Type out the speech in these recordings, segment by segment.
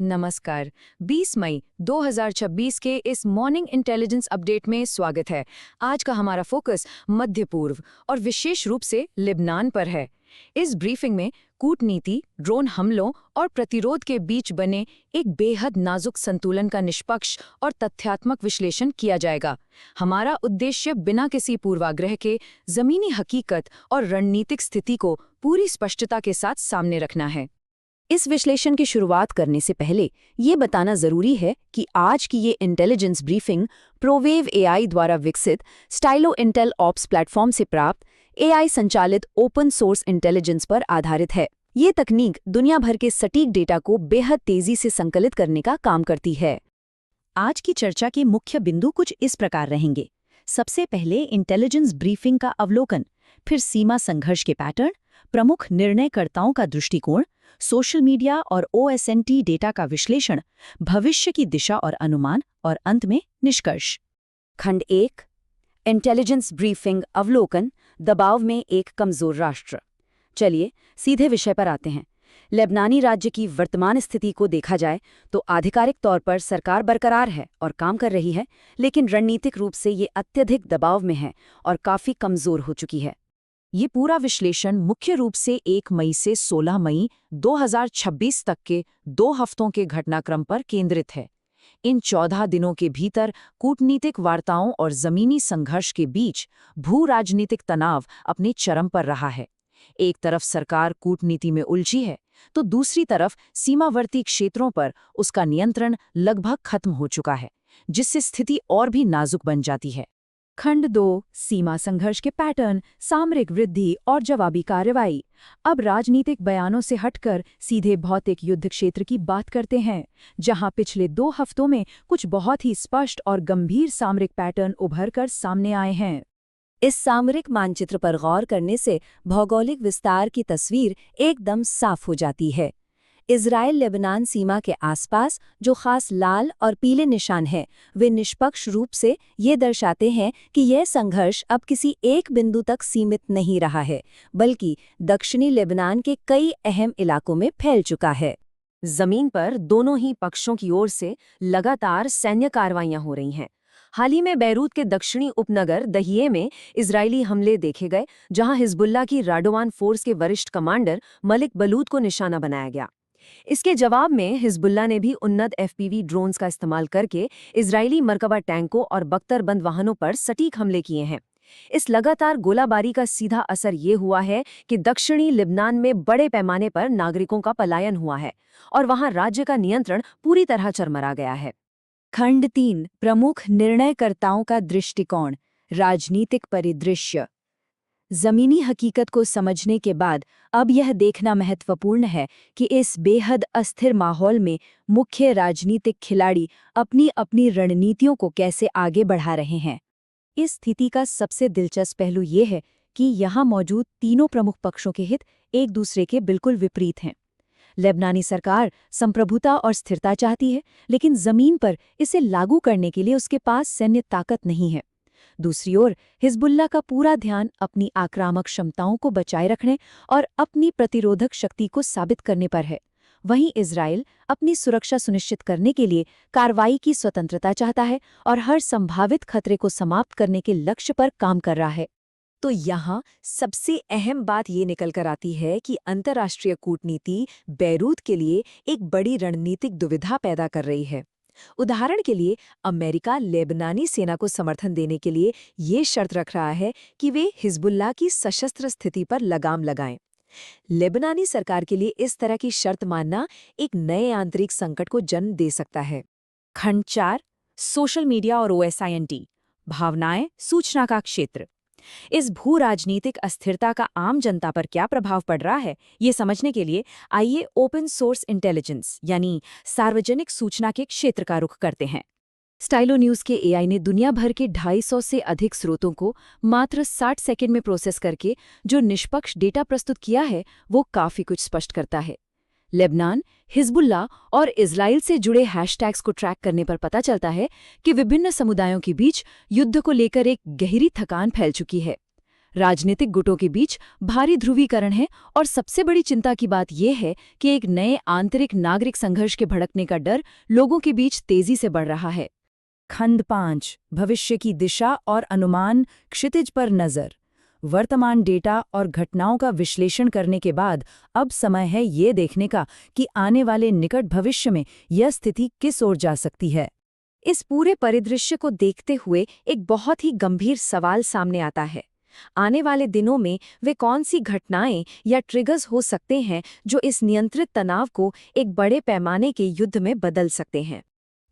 नमस्कार। 20 मई 2026 के इस मॉर्निंग इंटेलिजेंस अपडेट में स्वागत है। आज का हमारा फोकस मध्य पूर्व और विशेष रूप से लेबनान पर है। इस ब्रीफिंग में कूटनीति, ड्रोन हमलों और प्रतिरोध के बीच बने एक बेहद नाजुक संतुलन का निष्पक्ष और तथ्यात्मक विश्लेषण किया जाएगा। हमारा उद्देश्य बिना किसी पूर्वाग्रह के जमीनी हकीकत और रणनीतिक स्थिति को पूरी स्पष्टता के साथ सामने रखना है। इस विश्लेषण की शुरुआत करने से पहले ये बताना जरूरी है कि आज की ये इंटेलिजेंस ब्रीफिंग प्रोवेव एआई द्वारा विकसित स्टाइलो इंटेल ऑप्स प्लेटफॉर्म से प्राप्त एआई संचालित ओपन सोर्स इंटेलिजेंस पर आधारित है। ये तकनीक दुनिया भर के सटीक डेटा को बेहद तेजी से संकलित करने का काम करती है। आज की चर्चा के मुख्य बिंदु कुछ इस प्रकार रहेंगे। सबसे पहले इंटेलिजेंस ब्रीफिंग का अवलोकन, फिर सीमा संघर्ष के पैटर्न, प्रमुख निर्णयकर्ताओं का दृष्टिकोण, सोशल मीडिया और OSNT डेटा का विश्लेषण, भविष्य की दिशा और अनुमान, और अंत में निष्कर्ष। खंड 1, इंटेलिजेंस ब्रीफिंग अवलोकन, दबाव में एक कमजोर राष्ट्र। चलिए सीधे विषय पर आते हैं। लेबनानी राज्य की वर्तमान स्थिति को देखा जाए तो आधिकारिक तौर पर सरकार बरकरार है और काम कर रही है, लेकिन रणनीतिक रूप से ये अत्यधिक दबाव में है और काफी कमजोर हो चुकी है। ये पूरा विश्लेषण मुख्य रूप से 1 मई से 16 मई 2026 तक के 2 हफ्तों के घटनाक्रम पर केंद्रित है। इन 14 दिनों के भीतर कूटनीतिक वार्ताओं और जमीनी संघर्ष के बीच भू-राजनीतिक तनाव अपने चरम पर रहा है। एक तरफ सरकार कूटनीति में उलझी है, तो दूसरी तरफ सीमावर्ती क्षेत्रों पर उसका नियंत्रण लगभग खत्म हो चुका है, जिससे स्थिति और भी नाजुक बन जाती है। खंड 2, सीमा संघर्ष के पैटर्न, सामरिक वृद्धि और जवाबी कार्रवाई। अब राजनीतिक बयानों से हटकर सीधे भौतिक युद्ध क्षेत्र की बात करते हैं, जहां पिछले 2 हफ्तों में कुछ बहुत ही स्पष्ट और गंभीर सामरिक पैटर्न उभर कर सामने आए हैं। इस सामरिक मानचित्र पर गौर करने से भौगोलिक विस्तार की तस्वीर एकदम साफ हो जाती है। इजराइल लेबनान सीमा के आसपास जो खास लाल और पीले निशान हैं, वे निष्पक्ष रूप से ये दर्शाते हैं कि यह संघर्ष अब किसी एक बिंदु तक सीमित नहीं रहा है, बल्कि दक्षिणी लेबनान के कई अहम इलाकों में फैल चुका है। जमीन पर दोनों ही पक्षों की ओर से लगातार सैन्य कार्रवाइयां हो रही हैं। हाल ही में बैरूत के दक्षिणी उपनगर दहिए में इजरायली हमले देखे गए, जहां हिजबुल्लाह की राडोवान फोर्स के वरिष्ठ कमांडर मलिक बलूद को निशाना बनाया गया। इसके जवाब में हिजबुल्लाह ने भी उन्नत FPV ड्रोन्स का इस्तेमाल करके इजरायली मरकबा टैंकों और बख्तरबंद वाहनों पर सटीक हमले किए हैं। इस लगातार गोलाबारी का सीधा असर ये हुआ है कि दक्षिणी लिबनान में बड़े पैमाने पर नागरिकों का पलायन हुआ है और वहां राज्य का नियंत्रण पूरी तरह चरमरा गया है। खंड 3, प्रमुख निर्णयकर्ताओं का दृष्टिकोण, राजनीतिक परिदृश्य। जमीनी हकीकत को समझने के बाद अब यह देखना महत्वपूर्ण है कि इस बेहद अस्थिर माहौल में मुख्य राजनीतिक खिलाड़ी अपनी अपनी रणनीतियों को कैसे आगे बढ़ा रहे हैं। इस स्थिति का सबसे दिलचस्प पहलू ये है कि यहाँ मौजूद तीनों प्रमुख पक्षों के हित एक दूसरे के बिल्कुल विपरीत हैं। लेबनानी सरकार संप्रभुता और स्थिरता चाहती है, लेकिन जमीन पर इसे लागू करने के लिए उसके पास सैन्य ताकत नहीं है। दूसरी ओर हिजबुल्लाह का पूरा ध्यान अपनी आक्रामक क्षमताओं को बचाए रखने और अपनी प्रतिरोधक शक्ति को साबित करने पर है। वहीं इजराइल अपनी सुरक्षा सुनिश्चित करने के लिए कार्रवाई की स्वतंत्रता चाहता है और हर संभावित खतरे को समाप्त करने के लक्ष्य पर काम कर रहा है। तो यहाँ सबसे अहम बात ये निकल कर आती है कि अंतर्राष्ट्रीय कूटनीति बैरूत के लिए एक बड़ी रणनीतिक दुविधा पैदा कर रही है। उदाहरण के लिए अमेरिका लेबनानी सेना को समर्थन देने के लिए ये शर्त रख रहा है कि वे हिजबुल्लाह की सशस्त्र स्थिति पर लगाम लगाएं। लेबनानी सरकार के लिए इस तरह की शर्त मानना एक नए आंतरिक संकट को जन्म दे सकता है। खंड 4, सोशल मीडिया और OSINT, भावनाएं, सूचना का क्षेत्र। इस भू राजनीतिक अस्थिरता का आम जनता पर क्या प्रभाव पड़ रहा है, ये समझने के लिए आइए ओपन सोर्स इंटेलिजेंस यानी सार्वजनिक सूचना के क्षेत्र का रुख करते हैं। स्टाइलो न्यूज़ के AI ने दुनिया भर के 250 से अधिक स्रोतों को मात्र 60 सेकंड में प्रोसेस करके जो निष्पक्ष डेटा प्रस्तुत किया है, वो काफी कुछ स्पष्ट करता है। लेबनान, हिजबुल्लाह और इजराइल से जुड़े हैशटैग्स को ट्रैक करने पर पता चलता है कि विभिन्न समुदायों के बीच युद्ध को लेकर एक गहरी थकान फैल चुकी है। राजनीतिक गुटों के बीच भारी ध्रुवीकरण है और सबसे बड़ी चिंता की बात यह है कि एक नए आंतरिक नागरिक संघर्ष के भड़कने का डर लोगों के बीच तेजी से बढ़ रहा है। खंड 5 भविष्य की दिशा और अनुमान, क्षितिज पर नजर। वर्तमान डेटा और घटनाओं का विश्लेषण करने के बाद अब समय है ये देखने का कि आने वाले निकट भविष्य में यह स्थिति किस ओर जा सकती है। इस पूरे परिदृश्य को देखते हुए एक बहुत ही गंभीर सवाल सामने आता है। आने वाले दिनों में वे कौन सी घटनाएं या ट्रिगर्स हो सकते हैं जो इस नियंत्रित तनाव को एक बड़े पैमाने के युद्ध में बदल सकते हैं।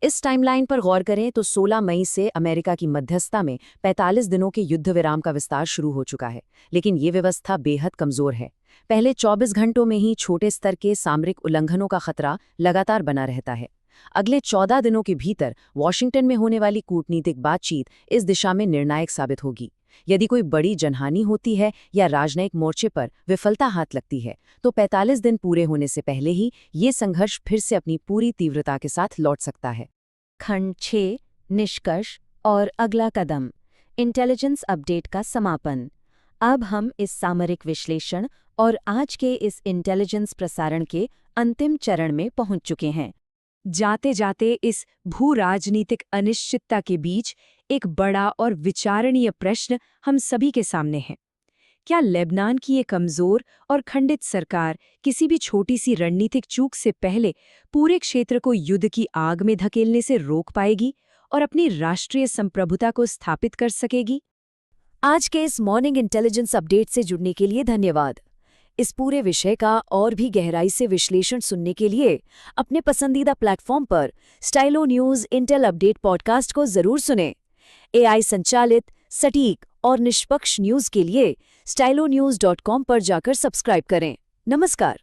इस टाइमलाइन पर गौर करें तो 16 मई से अमेरिका की मध्यस्थता में 45 दिनों के युद्ध विराम का विस्तार शुरू हो चुका है, लेकिन ये व्यवस्था बेहद कमजोर है। पहले 24 घंटों में ही छोटे स्तर के सामरिक उल्लंघनों का खतरा लगातार बना रहता है। अगले 14 दिनों के भीतर वॉशिंगटन में होने वाली कूटनीतिक बातचीत इस दिशा में निर्णायक साबित होगी। यदि कोई बड़ी जनहानि होती है या राजनयिक मोर्चे पर विफलता हाथ लगती है, तो 45 दिन पूरे होने से पहले ही ये संघर्ष फिर से अपनी पूरी तीव्रता के साथ लौट सकता है। खंड 6 निष्कर्ष और अगला कदम, इंटेलिजेंस अपडेट का समापन। अब हम इस सामरिक विश्लेषण और आज के इस इंटेलिजेंस प्रसारण के अंतिम चरण में पहुंच चुके हैं। जाते जाते इस भू राजनीतिक अनिश्चितता के बीच एक बड़ा और विचारणीय प्रश्न हम सभी के सामने है। क्या लेबनान की ये कमजोर और खंडित सरकार किसी भी छोटी सी रणनीतिक चूक से पहले पूरे क्षेत्र को युद्ध की आग में धकेलने से रोक पाएगी और अपनी राष्ट्रीय संप्रभुता को स्थापित कर सकेगी? आज के इस मॉर्निंग इंटेलिजेंस अपडेट से जुड़ने के लिए धन्यवाद। इस पूरे विषय का और भी गहराई से विश्लेषण सुनने के लिए अपने पसंदीदा प्लेटफॉर्म पर Stylo news Intel update podcast को जरूर सुनें। AI संचालित, सटीक और निष्पक्ष न्यूज़ के लिए stylonews.com पर जाकर सब्सक्राइब करें। नमस्कार।